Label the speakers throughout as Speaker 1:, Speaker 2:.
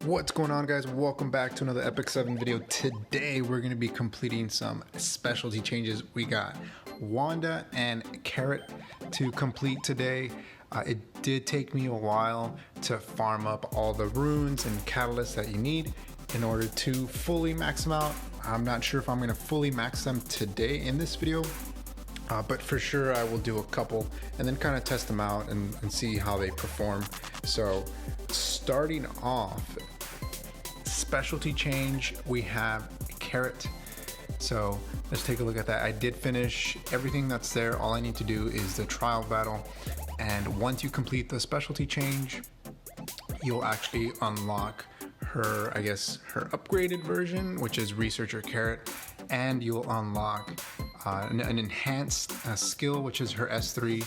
Speaker 1: What's going on, guys? Welcome back to another Epic 7 video. Today we're going to be completing some specialty changes. We got Wanda and Carrot to complete today. It did take me a while to farm up all the runes and catalysts that you need in order to fully max them out. I'm not sure if I'm going to fully max them today in this video, but for sure I will do a couple and then kind of test them out and see how they perform. So starting off, specialty change, we have Carrot. So let's take a look at that. I did finish everything that's there. All I need to do is the trial battle, and once you complete the specialty change, you'll actually unlock her, I guess, her upgraded version, which is Researcher Carrot, and you'll unlock an enhanced skill, which is her S3,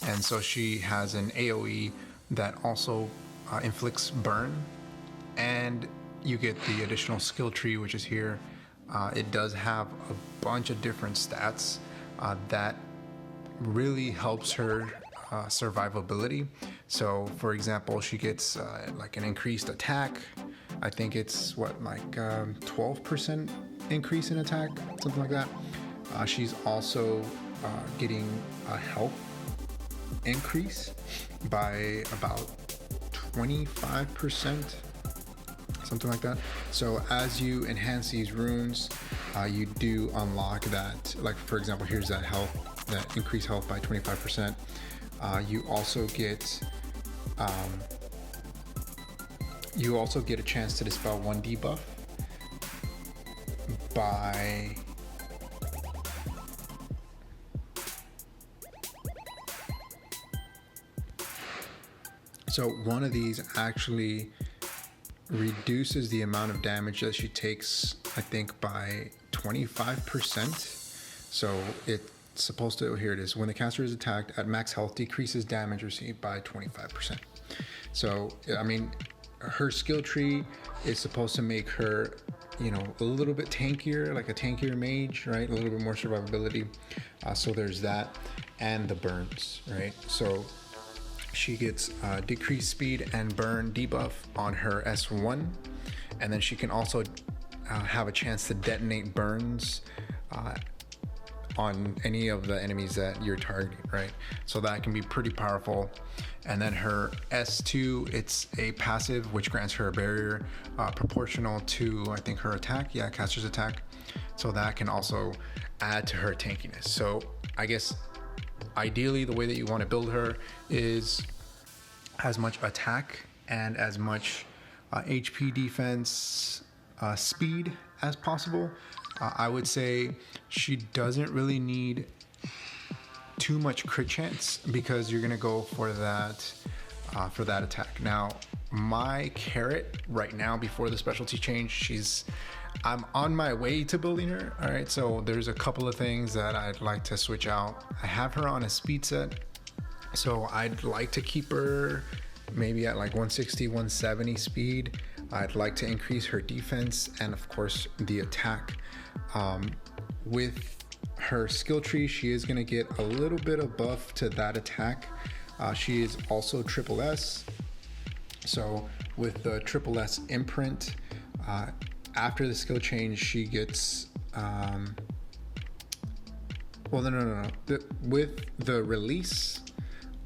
Speaker 1: and so she has an AoE that also inflicts burn, and you get the additional skill tree, which is here. It does have a bunch of different stats that really helps her survivability. So for example, she gets like an increased attack. I think it's what, like 12% increase in attack, something like that. She's also getting a health increase by about 25%, something like that. So as you enhance these runes, you do unlock that. Like for example, here's that health, that increased health by 25%. You also get a chance to dispel one debuff by so one of these actually reduces the amount of damage that she takes, I think, by 25%. So it's supposed to, here it is, when the caster is attacked at max health, decreases damage received by 25%. So I mean, her skill tree is supposed to make her, you know, a little bit tankier, like a tankier mage, right? A little bit more survivability. So there's that, and the burns, right? So she gets decreased speed and burn debuff on her S1, and then she can also have a chance to detonate burns on any of the enemies that you're targeting, right? So that can be pretty powerful. And then her S2, it's a passive which grants her a barrier proportional to, I think, her attack. Yeah, caster's attack. So that can also add to her tankiness. So I guess ideally the way that you want to build her is as much attack and as much HP, defense, speed as possible. I would say she doesn't really need too much crit chance because you're gonna go for that attack. Now my Carrot right now, before the specialty change, I'm on my way to building her. All right, so there's a couple of things that I'd like to switch out. I have her on a speed set, so I'd like to keep her maybe at like 160, 170 speed. I'd like to increase her defense and of course the attack. With her skill tree, she is going to get a little bit of buff to that attack. She is also triple S. So with the triple S imprint, after the skill change, she gets with the release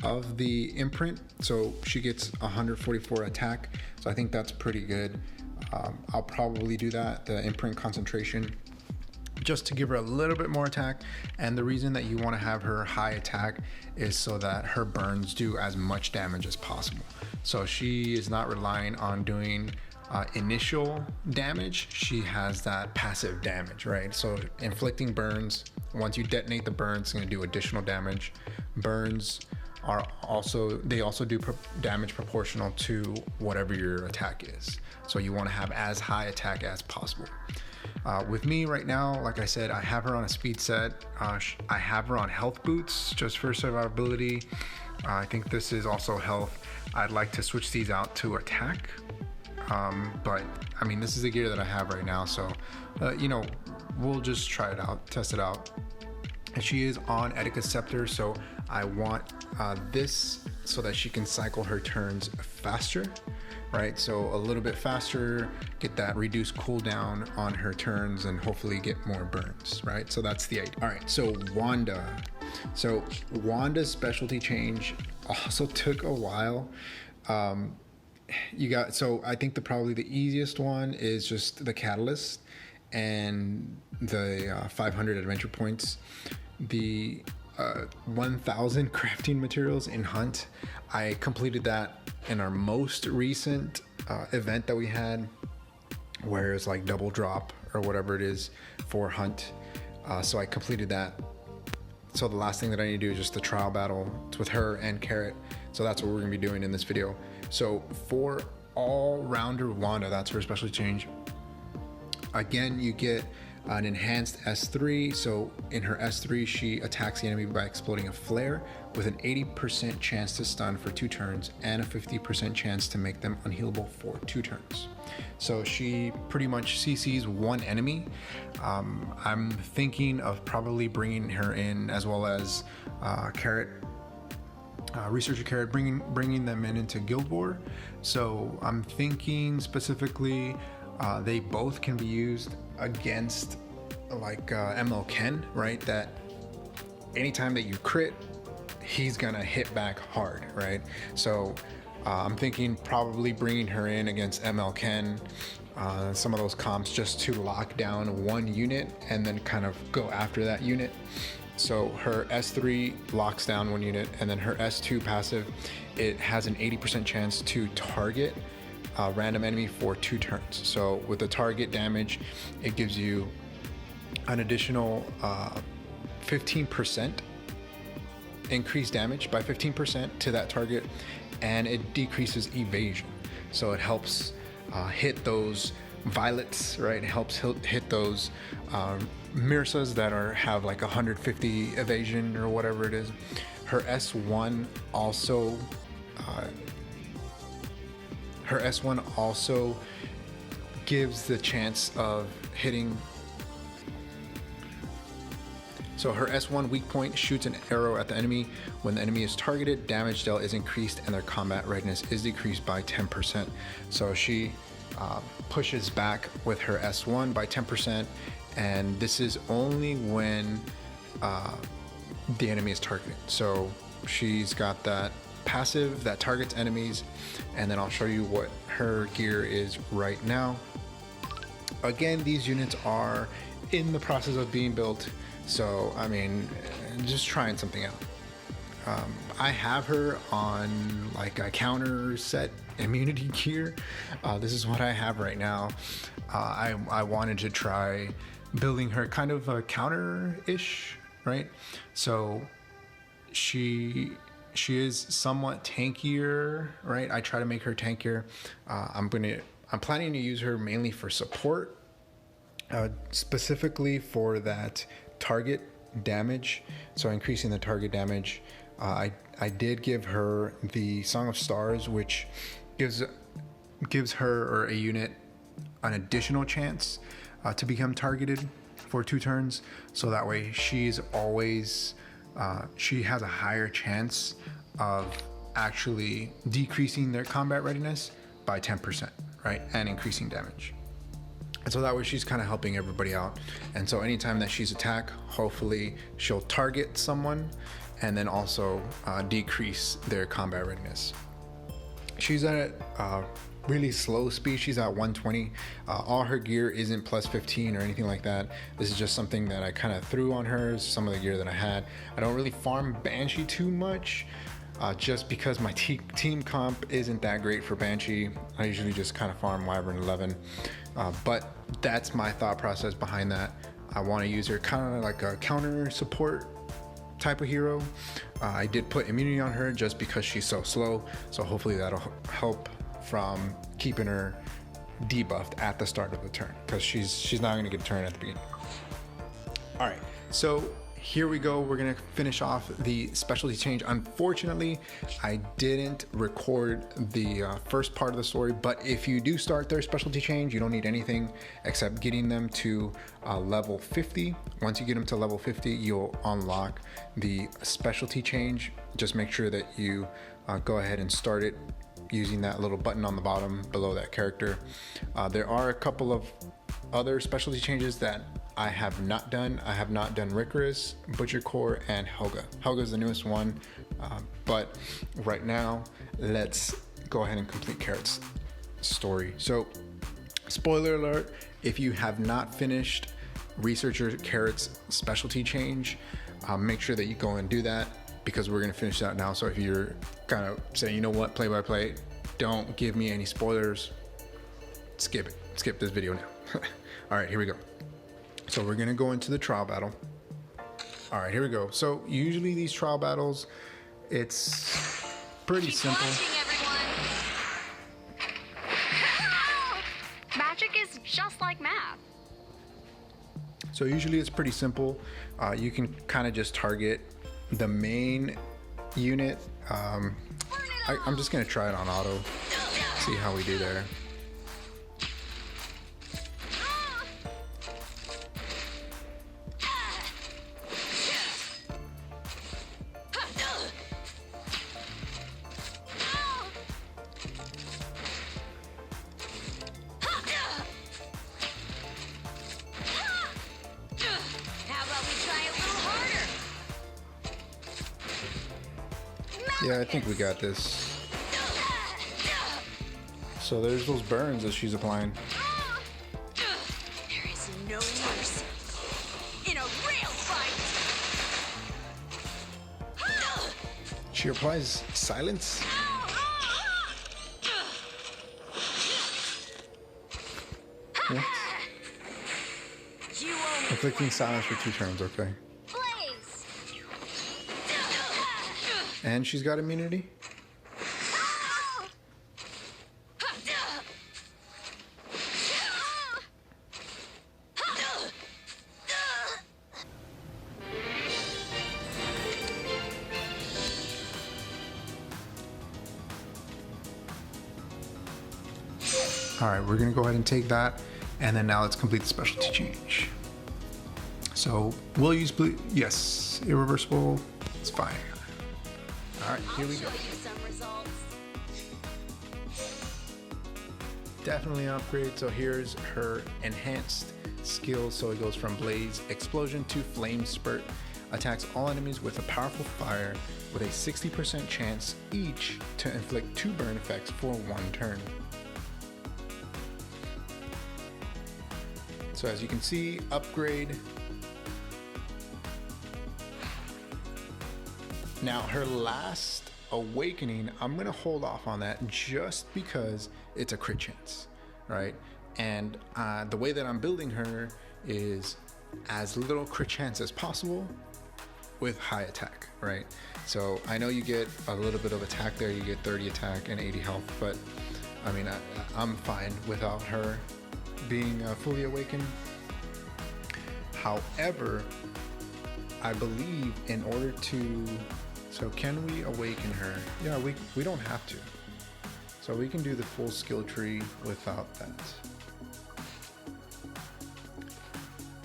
Speaker 1: of the imprint, so she gets 144 attack. So I think that's pretty good. I'll probably do that, the imprint concentration, just to give her a little bit more attack. And the reason that you want to have her high attack is so that her burns do as much damage as possible. So she is not relying on doing initial damage. She has that passive damage, right? So inflicting burns, once you detonate the burns, it's going to do additional damage. Burns are also do damage proportional to whatever your attack is. So you want to have as high attack as possible. With me right now, like I said, I have her on a speed set. I have her on health boots just for survivability. I think this is also health. I'd like to switch these out to attack. But I mean, this is the gear that I have right now. So, you know, we'll just try it out, test it out. And she is on Etika Scepter, so I want this so that she can cycle her turns faster. right? So a little bit faster, get that reduced cooldown on her turns, and hopefully get more burns, right? So that's the idea. All right, so Wanda. So Wanda's specialty change also took a while. So I think probably the easiest one is just the catalyst and the 500 adventure points. The 1000 crafting materials in Hunt, I completed that in our most recent event that we had, where it's like double drop or whatever it is for Hunt. So I completed that. So the last thing that I need to do is just the trial battle. It's with her and Carrot. So that's what we're gonna be doing in this video. So for all-rounder Wanda, that's her special change. Again, you get an enhanced S3. So in her S3, she attacks the enemy by exploding a flare with an 80% chance to stun for 2 turns and a 50% chance to make them unhealable for 2 turns. So she pretty much CCs one enemy. I'm thinking of probably bringing her in, as well as Carrot, Researcher Carrot, bringing them into Guild War. So I'm thinking specifically they both can be used against like ML Ken, right? That anytime that you crit, he's gonna hit back hard, right? So I'm thinking probably bringing her in against ML Ken, some of those comps, just to lock down one unit and then kind of go after that unit. So her S3 locks down one unit, and then her S2 passive, it has an 80% chance to target a random enemy for 2 turns. So with the target damage, it gives you an additional 15% increased damage by 15% to that target, and it decreases evasion. So it helps hit those violets, right? It helps hit those Mirsas that have like 150 evasion or whatever it is. Her S1 also gives the chance of hitting. So her S1 weak point shoots an arrow at the enemy. When the enemy is targeted, damage dealt is increased and their combat readiness is decreased by 10%. So she pushes back with her S1 by 10%, and this is only when the enemy is targeted. So she's got that passive that targets enemies, and then I'll show you what her gear is right now. Again, these units are in the process of being built, so I mean, just trying something out. I have her on like a counter set immunity gear. This is what I have right now. I wanted to try building her kind of a counter-ish, right? So she is somewhat tankier, right? I try to make her tankier. I'm planning to use her mainly for support, specifically for that target damage. So increasing the target damage. I did give her the Song of Stars, which gives her or a unit an additional chance to become targeted for 2 turns. So that way she's always she has a higher chance of actually decreasing their combat readiness by 10%, right? And increasing damage. And so that way she's kind of helping everybody out. And so anytime that she's attacked, hopefully she'll target someone and then also decrease their combat readiness. She's at really slow speed. She's at 120. All her gear isn't plus 15 or anything like that. This is just something that I kind of threw on her, some of the gear that I had. I don't really farm Banshee too much, just because my team comp isn't that great for Banshee. I usually just kind of farm Wyvern 11. But that's my thought process behind that. I want to use her kind of like a counter support type of hero. I did put immunity on her just because she's so slow, so hopefully that'll help from keeping her debuffed at the start of the turn, because she's not going to get a turn at the beginning. All right, so here we go. We're going to finish off the specialty change. Unfortunately, I didn't record the first part of the story, but if you do start their specialty change, you don't need anything except getting them to level 50. Once you get them to level 50, you'll unlock the specialty change. Just make sure that you go ahead and start it using that little button on the bottom below that character. There are a couple of other specialty changes that I have not done. I have not done Ricarus, Butcher Core, and Helga. Helga is the newest one, but right now, let's go ahead and complete Carrot's story. So, spoiler alert, if you have not finished Researcher Carrot's specialty change, make sure that you go and do that, because we're gonna finish that now. So if you're kind of saying, you know what, play by play, don't give me any spoilers, skip it, skip this video now. All right, here we go. So we're gonna go into the trial battle. All right, here we go. So usually these trial battles, it's pretty simple.
Speaker 2: Magic is just like math.
Speaker 1: So usually it's pretty simple. You can kind of just target the main unit. I'm just gonna try it on auto, see how we do there. Yeah, I think we got this. So there's those burns that she's applying.
Speaker 2: There is no mercy in a real fight.
Speaker 1: She applies silence. What? Inflicting silence for 2 turns, okay. And she's got immunity? All right, we're gonna go ahead and take that, and then now let's complete the specialty change. So we'll use blue, yes, irreversible, it's fine. All right, here we go. Definitely an upgrade. So here's her enhanced skills. So it goes from Blaze Explosion to Flame Spurt. Attacks all enemies with a powerful fire with a 60% chance each to inflict 2 burn effects for 1 turn. So as you can see, upgrade. Now her last awakening, I'm gonna hold off on that just because it's a crit chance, right? And the way that I'm building her is as little crit chance as possible with high attack, right? So I know you get a little bit of attack there, you get 30 attack and 80 health, but I mean, I'm fine without her being fully awakened. However, I believe in order to, so can we awaken her? Yeah, we don't have to. So we can do the full skill tree without that.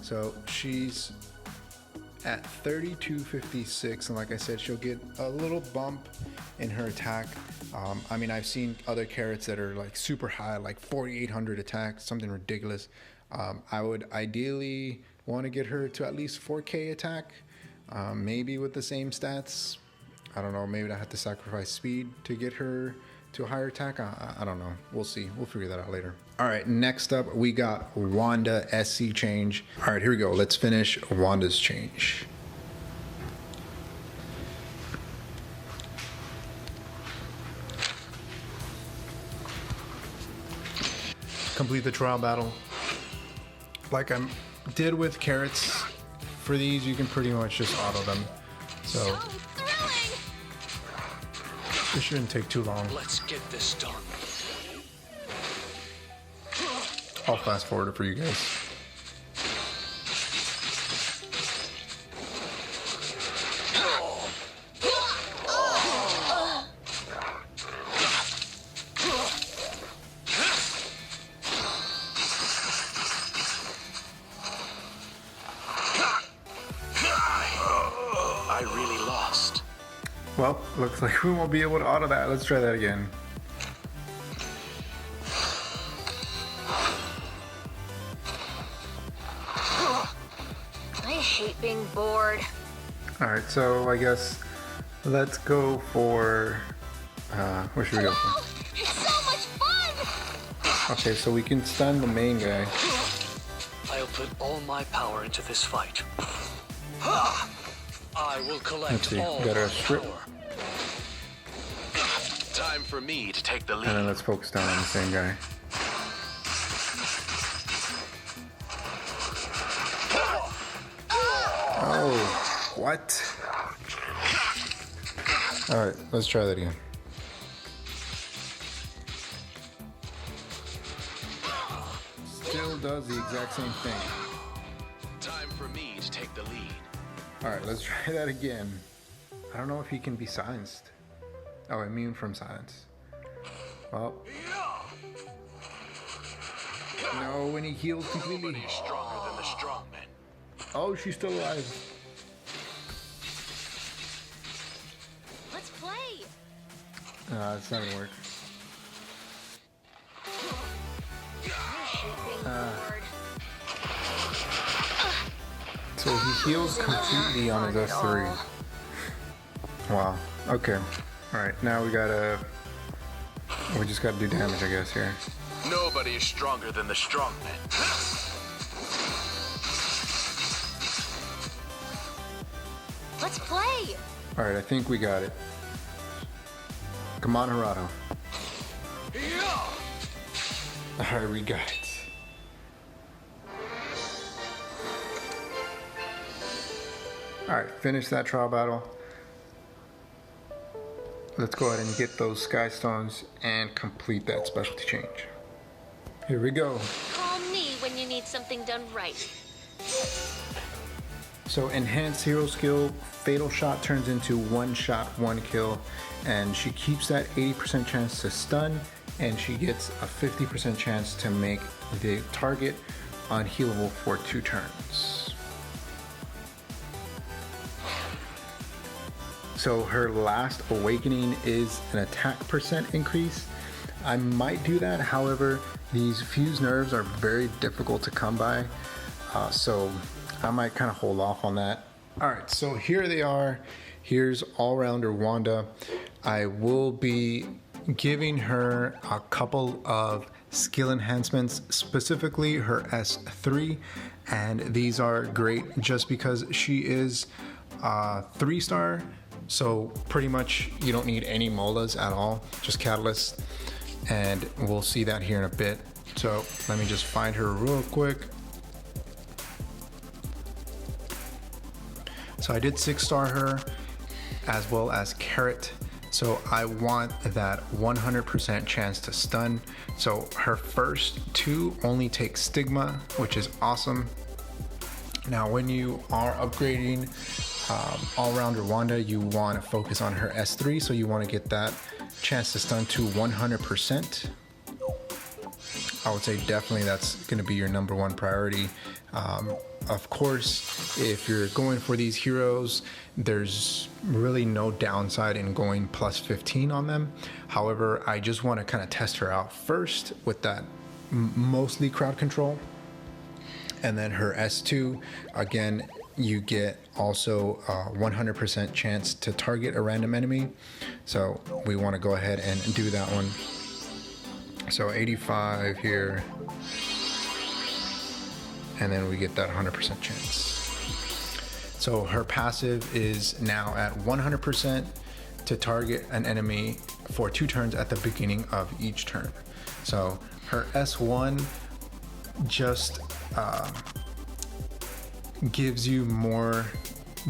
Speaker 1: So she's at 3256, and like I said, she'll get a little bump in her attack. I mean, I've seen other carrots that are like super high, like 4,800 attack, something ridiculous. I would ideally want to get her to at least 4K attack, maybe with the same stats. I don't know, maybe I have to sacrifice speed to get her to a higher attack. I don't know. We'll see. We'll figure that out later. All right, next up, we got Wanda SC change. All right, here we go. Let's finish Wanda's change. Complete the trial battle. Like I did with carrots, for these, you can pretty much just auto them. So this shouldn't take too long.
Speaker 3: Let's get this done.
Speaker 1: I'll fast forward it for you guys.
Speaker 3: I really lost.
Speaker 1: Well, looks like we won't be able to auto that. Let's try that again.
Speaker 2: hate being bored.
Speaker 1: Alright, so I guess let's go for... where should we go for?
Speaker 2: It's so much fun!
Speaker 1: Okay, so we can stun the main guy.
Speaker 3: I'll put all my power into this fight. I will collect
Speaker 1: Let's see,
Speaker 3: all
Speaker 1: got our
Speaker 3: my
Speaker 1: strip.
Speaker 3: power. Time for me to take the lead.
Speaker 1: And then let's focus down on the same guy. Oh, what? Alright, let's try that again. Still does the exact same thing.
Speaker 3: Time for me to take the lead.
Speaker 1: Alright, let's try that again. I don't know if he can be silenced. Oh, immune from silence. Well. No, when he heals completely.
Speaker 3: Nobody's stronger than the strong men.
Speaker 1: Oh, she's still alive.
Speaker 2: Let's play!
Speaker 1: It's not gonna work. So he heals completely on his S3. Wow. Okay. Alright, now we just gotta do damage, I guess, here.
Speaker 3: Nobody is stronger than the strong men.
Speaker 2: Let's play!
Speaker 1: Alright, I think we got it. Come on, Harado. Alright, we got it. Alright, finish that trial battle. Let's go ahead and get those sky stones and complete that specialty change. Here we go.
Speaker 2: Call me when you need something done right.
Speaker 1: So enhanced hero skill, fatal shot turns into one shot, one kill, and she keeps that 80% chance to stun, and she gets a 50% chance to make the target unhealable for 2 turns. So her last awakening is an attack percent increase. I might do that, however, these fused nerves are very difficult to come by, so I might kind of hold off on that. Alright, so here they are. Here's all-rounder Wanda. I will be giving her a couple of skill enhancements, specifically her S3, and these are great just because she is 3-star. So pretty much you don't need any molas at all, just catalysts, and we'll see that here in a bit. So let me just find her real quick. So I did 6-star her as well as Carrot. So I want that 100% chance to stun. So her first 2 only take Stigma, which is awesome. Now when you are upgrading all-rounder Wanda, you want to focus on her S3, so you want to get that chance to stun to 100%. I would say definitely that's going to be your number 1 priority. Of course, if you're going for these heroes, there's really no downside in going plus 15 on them. However, I just want to kind of test her out first with that mostly crowd control. And then her S2, again, you get also a 100% chance to target a random enemy. So we want to go ahead and do that one. So 85 here. And then we get that 100% chance. So her passive is now at 100% to target an enemy for 2 turns at the beginning of each turn. So her S1 just gives you more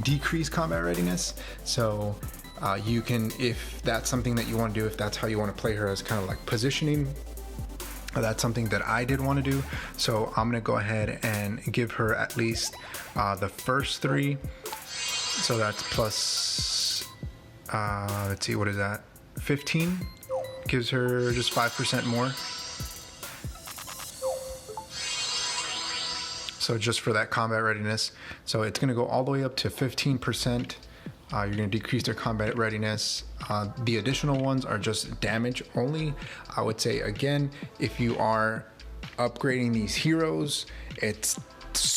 Speaker 1: decreased combat readiness. So you can, if that's something that you want to do, if that's how you want to play her as kind of like positioning, that's something that I did want to do. So I'm going to go ahead and give her at least the first 3. So that's plus, let's see, what is that? 15 gives her just 5% more. So just for that combat readiness. So it's going to go all the way up to 15%. You're going to decrease their combat readiness. The additional ones are just damage only. I would say, again, if you are upgrading these heroes, it's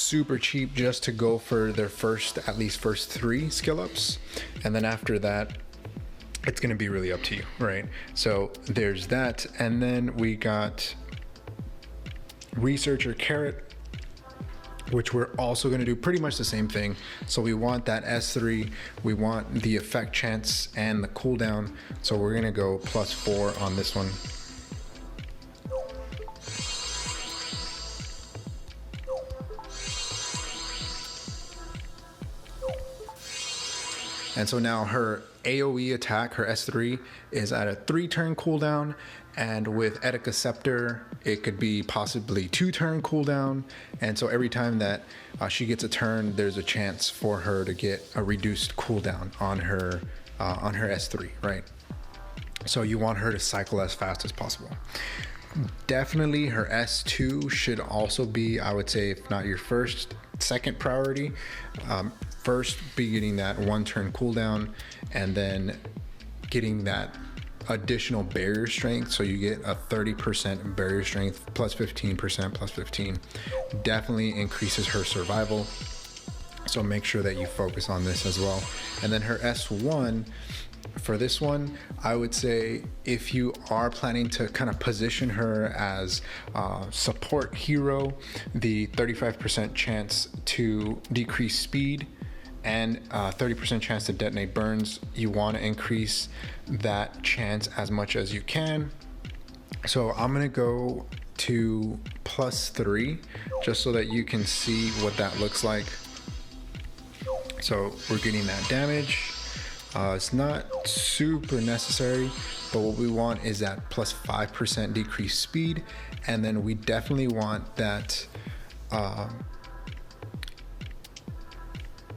Speaker 1: super cheap just to go for their first 3 skill ups, and then after that it's going to be really up to you, right? So there's that. And then we got Researcher Carrot, which we're also going to do pretty much the same thing. So we want that S3, we want the effect chance and the cooldown, so we're going to go +4 on this one. And so now her AoE attack, her S3, is at a 3-turn cooldown, and with Etika Scepter, it could be possibly 2-turn cooldown. And so every time that she gets a turn, there's a chance for her to get a reduced cooldown on her S3, right? So you want her to cycle as fast as possible. Definitely her S2 should also be, I would say, if not your second priority. First be getting that 1-turn cooldown, and then getting that additional barrier strength, so you get a 30% barrier strength plus 15% plus 15. Definitely increases her survival, so make sure that you focus on this as well. And then her S1, for this one, I would say if you are planning to kind of position her as support hero, the 35% chance to decrease speed and 30% chance to detonate burns, you want to increase that chance as much as you can. So I'm gonna go to +3 just so that you can see what that looks like. So we're getting that damage. It's not super necessary, but what we want is that +5% decreased speed, and then we definitely want that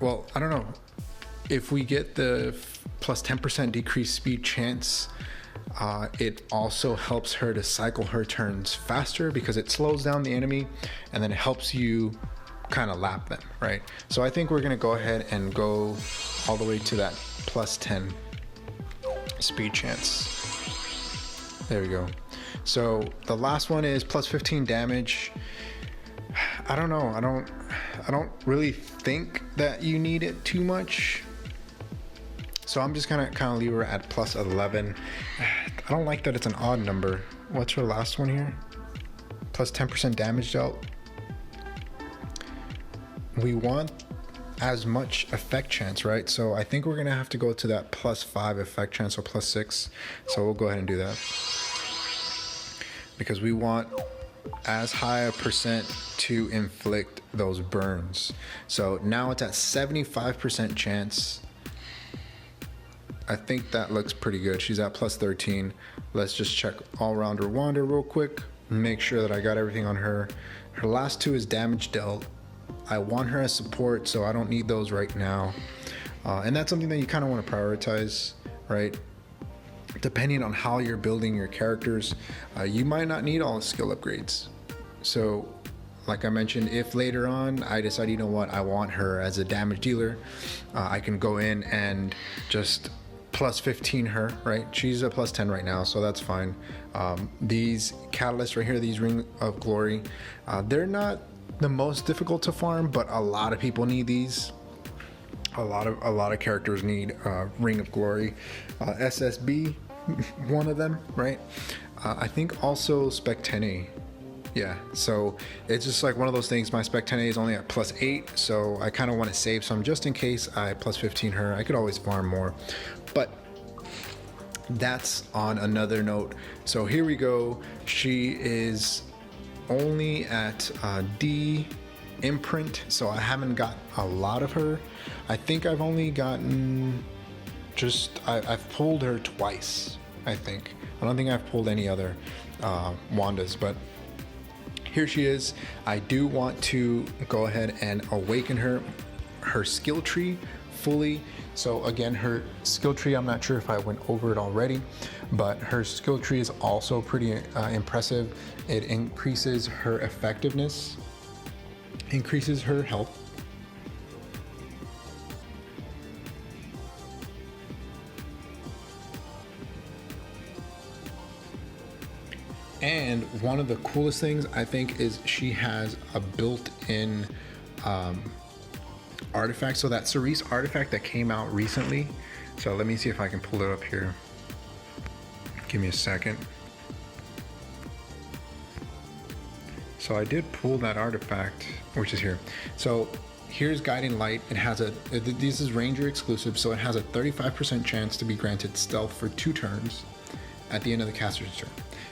Speaker 1: well, I don't know, if we get the +10% decreased speed chance, it also helps her to cycle her turns faster because it slows down the enemy, and then it helps you kind of lap them, right? So I think we're gonna go ahead and go all the way to that +10 speed chance. There we go. So the last one is +15 damage. I don't know, I don't really think that you need it too much, so I'm just gonna kind of leave her at +11. I don't like that it's an odd number. What's her last one here? +10% damage dealt. We want as much effect chance, right? So I think we're gonna have to go to that +5 effect chance, or +6. So we'll go ahead and do that, because we want as high a percent to inflict those burns. So now it's at 75% chance. I think that looks pretty good. She's at +13. Let's just check all-rounder Wanda real quick, make sure that I got everything on her. Her last 2 is damage dealt. I want her as support, so I don't need those right now. And that's something that you kind of want to prioritize, right? Depending on how you're building your characters, you might not need all the skill upgrades. So like I mentioned, if later on I decide, you know what, I want her as a damage dealer, I can go in and just +15 her, right? She's a +10 right now, so that's fine. These catalysts right here, these Ring of Glory, they're not the most difficult to farm, but a lot of people need these. A lot of characters need Ring of Glory. SSB, one of them, right? I think also Spec 10A. Yeah, so it's just like one of those things. My Spec 10A is only at +8, so I kind of want to save some just in case I +15 her. I could always farm more, but that's on another note. So here we go. She is only at D imprint, so I haven't got a lot of her. I think I've only gotten I've pulled her twice, I think. I don't think I've pulled any other Wandas, but here she is. I do want to go ahead and awaken her skill tree fully. So again, her skill tree, I'm not sure if I went over it already, but her skill tree is also pretty impressive. It increases her effectiveness, increases her health, and one of the coolest things I think is she has a built-in artifact. So that Cerise artifact that came out recently. So let me see if I can pull it up here. Give me a second. So I did pull that artifact, which is here. So here's Guiding Light. It has this is Ranger exclusive, so it has a 35% chance to be granted stealth for 2 turns at the end of the caster's turn.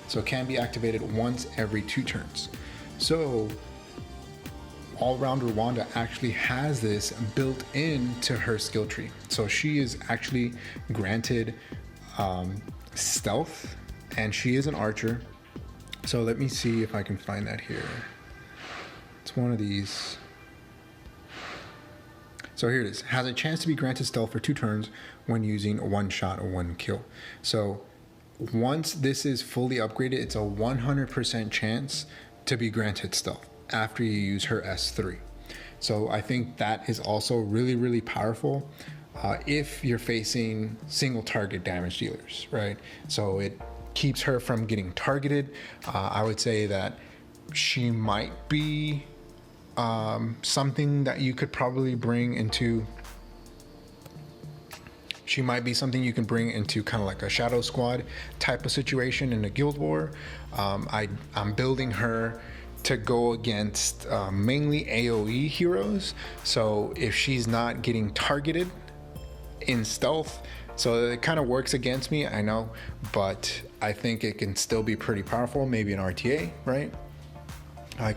Speaker 1: So it can be activated once every 2 turns. So all-rounder Wanda actually has this built into her skill tree. So she is actually granted stealth, and she is an archer. So let me see if I can find that here. It's one of these. So here it is. Has a chance to be granted stealth for 2 turns when using 1 shot or 1 kill. So once this is fully upgraded, it's a 100% chance to be granted stealth after you use her S3. So I think that is also really, really powerful if you're facing single target damage dealers, right? So it keeps her from getting targeted. I would say that she might be something that you could probably bring into. She might be something you can bring into kind of like a Shadow Squad type of situation in a Guild War. I'm building her to go against mainly AoE heroes. So if she's not getting targeted in stealth, so it kind of works against me, I know, but I think it can still be pretty powerful, maybe an RTA, right?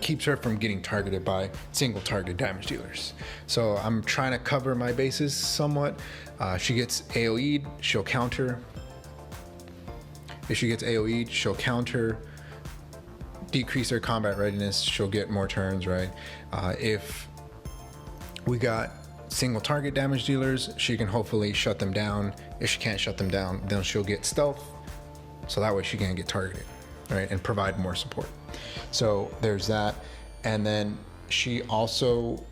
Speaker 1: Keeps her from getting targeted by single target damage dealers. So I'm trying to cover my bases somewhat. She gets AoE'd, she'll counter. If she gets AoE'd, she'll counter. Decrease her combat readiness, she'll get more turns, right? If we got single target damage dealers, she can hopefully shut them down. If she can't shut them down, then she'll get stealth, so that way she can't get targeted, right? And provide more support. So there's that. And then she also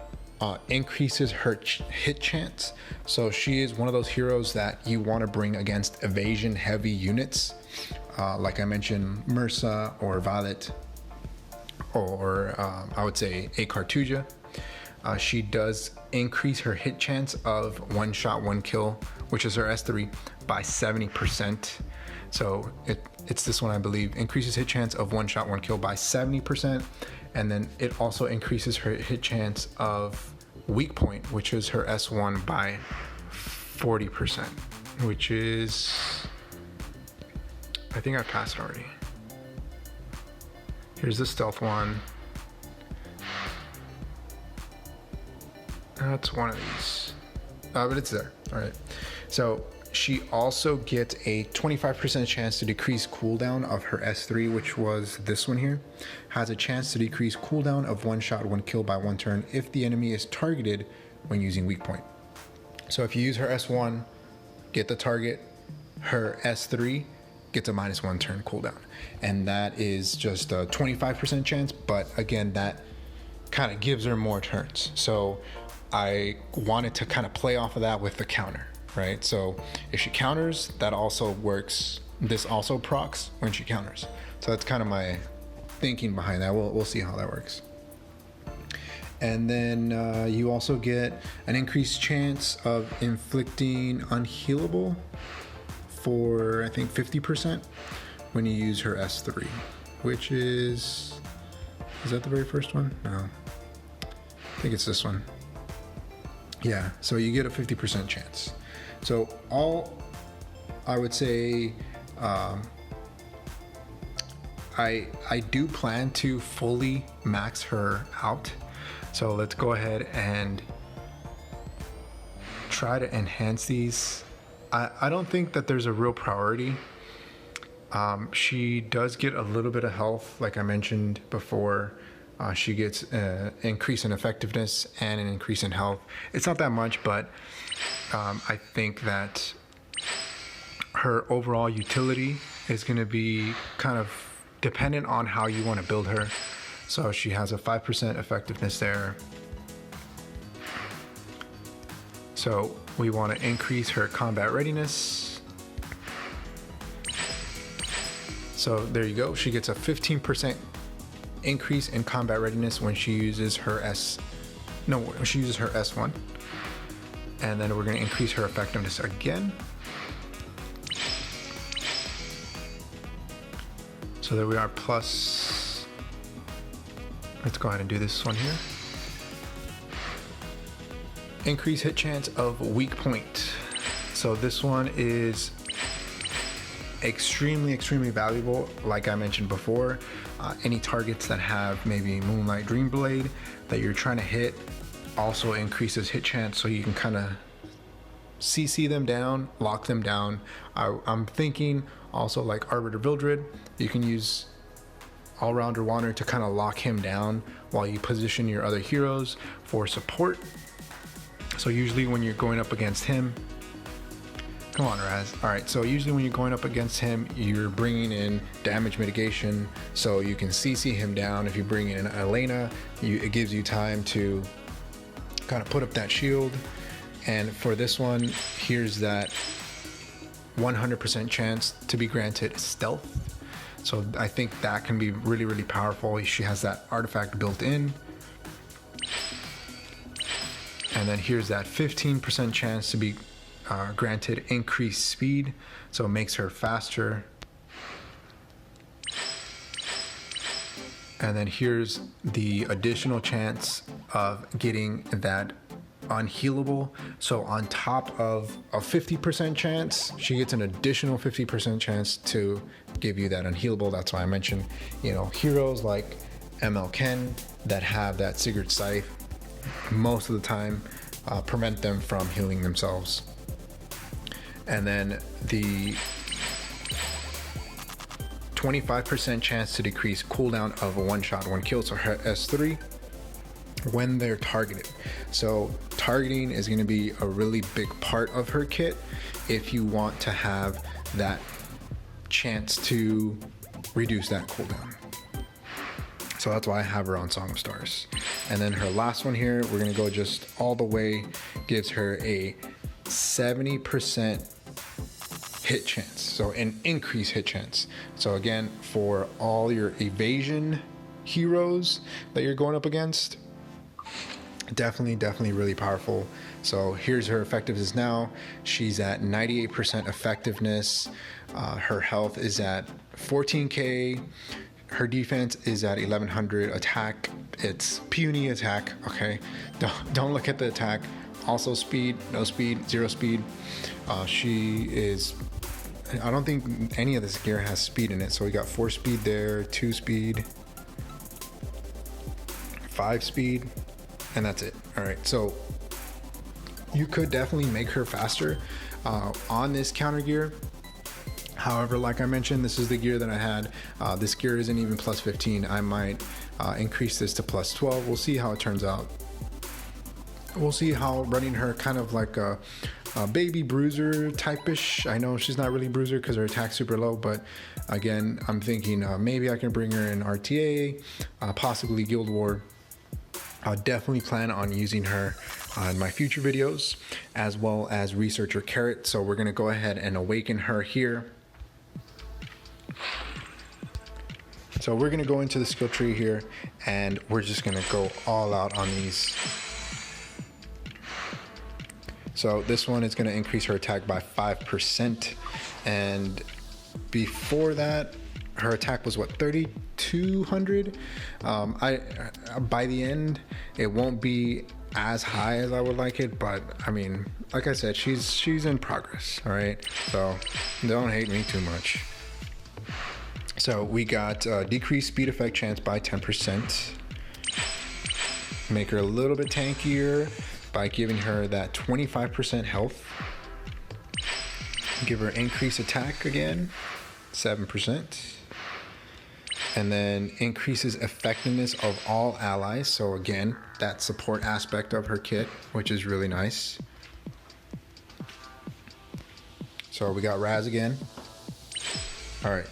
Speaker 1: increases her hit chance. So she is one of those heroes that you want to bring against evasion heavy units, like I mentioned, Mursa or Violet, or I would say a Cartuja. She does increase her hit chance of 1 shot, 1 kill, which is her S3, by 70%. So it's this one, I believe, increases hit chance of 1 shot, 1 kill by 70%. And then it also increases her hit chance of weak point, which is her S1, by 40%, which is, I think I passed already. Here's the stealth one. That's one of these, but it's there. All right. So she also gets a 25% chance to decrease cooldown of her S3, which was this one here. Has a chance to decrease cooldown of 1 shot, 1 kill by 1 turn if the enemy is targeted when using weak point. So if you use her S1, get the target, her S3 gets a -1 turn cooldown. And that is just a 25% chance, but again, that kind of gives her more turns. So I wanted to kind of play off of that with the counter, right? So if she counters, that also works. This also procs when she counters. So that's kind of my thinking behind that. We'll see how that works. And then you also get an increased chance of inflicting unhealable for, I think, 50% when you use her S3, which is that the very first one? No, I think it's this one. Yeah, so you get a 50% chance. So all, I would say, I do plan to fully max her out. So let's go ahead and try to enhance these. I don't think that there's a real priority. She does get a little bit of health, like I mentioned before. She gets an increase in effectiveness and an increase in health. It's not that much, but I think that her overall utility is going to be kind of dependent on how you want to build her. So she has a 5% effectiveness there. So we want to increase her combat readiness. So there you go. She gets a 15% increase in combat readiness when she uses her No, she uses her S1. And then we're going to increase her effectiveness again. So there we are, plus, let's go ahead and do this one here. Increase hit chance of weak point. So this one is extremely valuable. Like I mentioned before, any targets that have maybe Moonlight Dreamblade that you're trying to hit also increases hit chance, so you can kind of CC them down, lock them down. I'm thinking also like Arbiter Vildred, you can use All-Rounder Wander to kind of lock him down while you position your other heroes for support. So usually when you're going up against him, come on Raz. All right, so usually when you're going up against him, you're bringing in damage mitigation, so you can CC him down. If you bring in Elena, it gives you time to kind of put up that shield. And for this one, here's that 100% chance to be granted stealth. So I think that can be really powerful. She has that artifact built in. And then here's that 15% chance to be granted increased speed. So it makes her faster. And then here's the additional chance of getting that unhealable. So on top of a 50% chance, she gets an additional 50% chance to give you that unhealable. That's why I mentioned, you know, heroes like ML Ken that have that Sigurd Scythe most of the time prevent them from healing themselves. And then the 25% chance to decrease cooldown of a one-shot, one kill, so her S3 when they're targeted. So targeting is going to be a really big part of her kit if you want to have that chance to reduce that cooldown. So that's why I have her on Song of Stars. And then her last one here, we're going to go just all the way, gives her a 70% hit chance, so an increased hit chance. So again, for all your evasion heroes that you're going up against, definitely really powerful. So here's her effectiveness now. She's at 98% effectiveness. Her health is at 14k. Her defense is at 1100. Attack, it's puny attack. Okay, don't look at the attack. Also speed, no speed, 0 speed. She is, I don't think any of this gear has speed in it. So we got 4 speed there, 2 speed, 5 speed, and that's it. All right, so you could definitely make her faster on this counter gear. However, like I mentioned, this is the gear that I had. This gear isn't even plus 15. I might increase this to plus 12. We'll see how it turns out. We'll see how running her kind of like a baby bruiser type-ish. I know she's not really bruiser because her attack's super low, but again, I'm thinking maybe I can bring her in RTA, possibly Guild War. I'll definitely plan on using her in my future videos, as well as Researcher Carrot. So we're gonna go ahead and awaken her here. So we're gonna go into the skill tree here, and we're just gonna go all out on these. So this one is gonna increase her attack by 5%, and before that, her attack was what, 3,200? By the end, it won't be as high as I would like it, but I mean, like I said, she's in progress. All right, so don't hate me too much. So we got decreased speed effect chance by 10%. Make her a little bit tankier by giving her that 25% health. Give her increased attack again, 7%. And then increases effectiveness of all allies. So again, that support aspect of her kit, which is really nice. So we got Raz again. All right.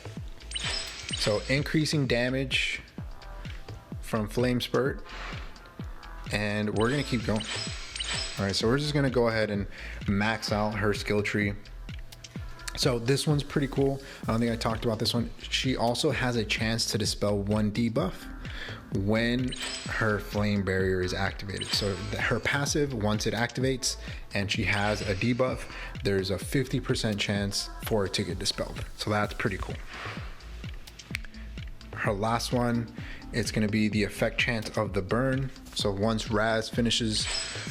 Speaker 1: So increasing damage from Flame Spurt. And we're gonna keep going. All right, so we're just gonna go ahead and max out her skill tree. So this one's pretty cool. I don't think I talked about this one. She also has a chance to dispel 1 debuff. when her flame barrier is activated. So her passive, once it activates and she has a debuff, there's a 50% chance for it to get dispelled. So that's pretty cool. Her last one, it's going to be the effect chance of the burn. So once Raz finishes,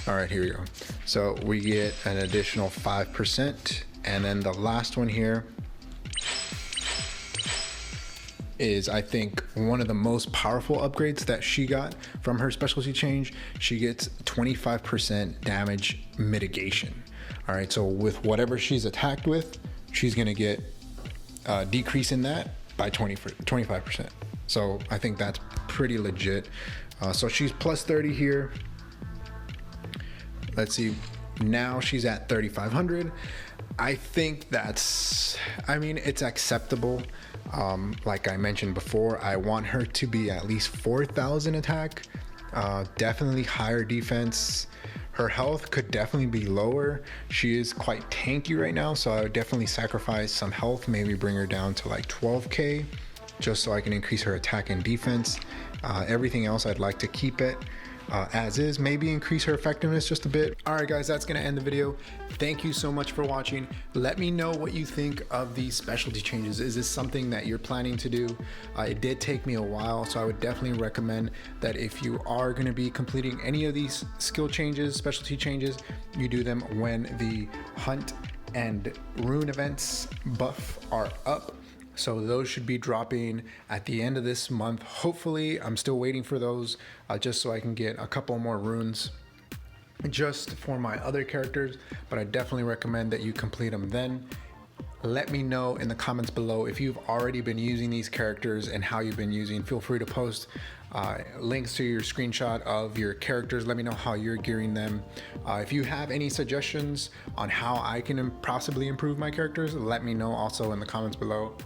Speaker 1: all right, here we go. So we get an additional 5%. And then the last one here is, I think, one of the most powerful upgrades that she got from her specialty change. She gets 25% damage mitigation. All right, so with whatever she's attacked with, she's going to get a decrease in that by 25%. So I think that's pretty legit. So she's plus 30 here. Let's see, now she's at 3,500. I think that's, I mean, it's acceptable. Like I mentioned before, I want her to be at least 4,000 attack, definitely higher defense. Her health could definitely be lower. She is quite tanky right now, so I would definitely sacrifice some health, maybe bring her down to like 12k, just so I can increase her attack and defense. Everything else I'd like to keep it as is, maybe increase her effectiveness just a bit. All right guys, that's gonna end the video. Thank you so much for watching. Let me know what you think of these specialty changes. Is this something that you're planning to do? It did take me a while, so I would definitely recommend that if you are gonna be completing any of these skill changes, specialty changes, you do them when the hunt and rune events buff are up. So those should be dropping at the end of this month. Hopefully, I'm still waiting for those just so I can get a couple more runes just for my other characters, but I definitely recommend that you complete them then. Let me know in the comments below if you've already been using these characters and how you've been using. Feel free to post links to your screenshot of your characters. Let me know how you're gearing them. If you have any suggestions on how I can possibly improve my characters, let me know also in the comments below.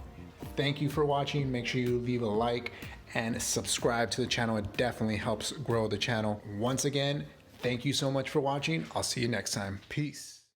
Speaker 1: Thank you for watching. Make sure you leave a like and subscribe to the channel. It definitely helps grow the channel. Once again, thank you so much for watching. I'll see you next time. Peace.